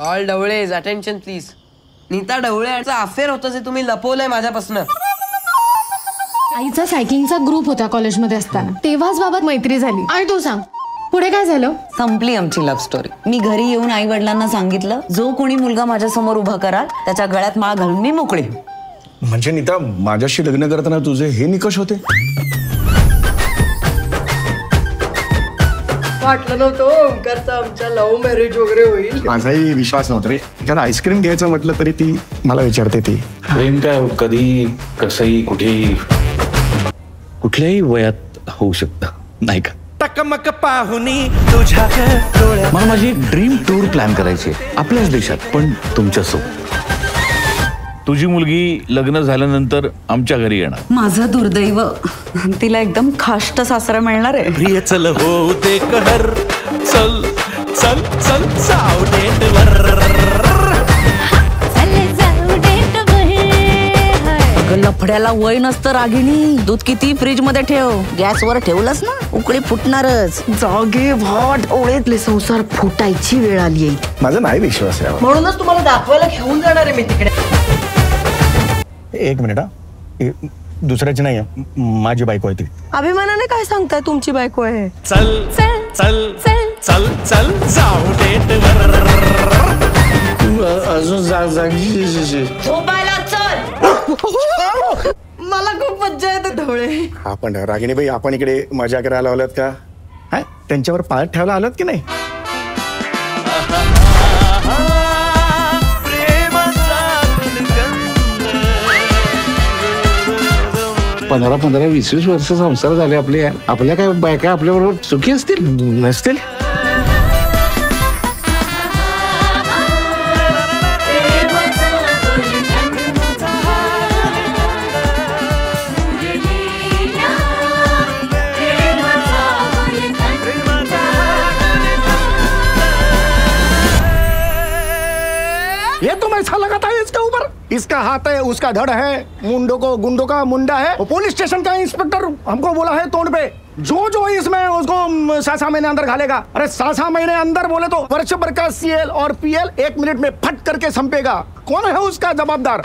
All Dhawales attention please. Neeta Dhawale यांचा affair होतं जे तुम्ही लपवलंय माझ्यापासून. आईचा सायकलिंगचा ग्रुप होता कॉलेजमध्ये असताना, तेव्हाच बाबत मैत्री झाली. आणि तू सांग पुढे काय झालं? संपली आमची लव्ह स्टोरी. मी घरी येऊन आई वडिलांना सांगितलं, जो कोणी मुलगा माझ्या समोर उभा कराल त्याच्या गळ्यात माळ घालून मी मोकळी. म्हणजे नीता, माझ्याशी लग्न करताना तुझे हे निकष होते? वाटलं नव्हतं ओंकारचं आमच्या लव्ह मॅरेज वगैरे होईल. माझाही विश्वास नव्हता रे. एखादा आईस्क्रीम घ्यायचं म्हटलं तरी ती मला विचारते. ती प्रेम काय कधी कसंही कुठेही कुठल्याही वयात होऊ शकतं, नाही का? टकमक पाहुनी तुझ्या डोळ्यात. मला माझी ड्रीम टूर प्लॅन करायची आपल्याच देशात, पण तुमच्यासोबत. तुझी मुलगी लग्न झाल्यानंतर आमच्या घरी येणार. माझं दुर्दैव, तिला एकदम खाष्ट सासरा मिळणार आहे. प्रिय चल हो दे कहर, चल चल चल जाऊ डेटवर. लफड्याला वय नसतं रागिणी. दूध किती फ्रीज मध्ये ठेव, गॅसवर ठेवलंस ना उकळी फुटणारच. जागे भाट ओळेतले संसार फुटायची वेळ आली आहे. माझा नाही विश्वास यावर. म्हणूनच तुम्हाला दाखवायला घेऊन जाणार आहे मी तिकडे. एक मिनिट, दुसऱ्याची नाही, माझी बायको आहे ती. अभिमानाने काय सांगताय तुमची बायको आहे? चल चल चल चल चल जाऊ डेटवर. अजून झोपायला चल. मला खूप मज्जा येते ढवळे. आपण रागिणीबाई, आपण इकडे मजा करायला आलात का? हा, त्यांच्यावर पाय ठेवायला आलात की नाही? 15-20 वर्ष संसार झाले आपले. आपल्या काय बायका आपल्या बरोबर सुखी असतील नसतील? ये तो मैं लगाता है इसके ऊपर. इसका हाथ है, उसका धड़ है, मुंडो को गुंडो का मुंडा है. पुलिस स्टेशन का इंस्पेक्टर हमको बोला है तोड़ पे, जो इसमें उसको 7 महीने अंदर घालेगा. अरे 7 महीने अंदर बोले तो वर्ष भर का CL और PL 1 मिनट में फट करके संपेगा. कौन है उसका जवाबदार?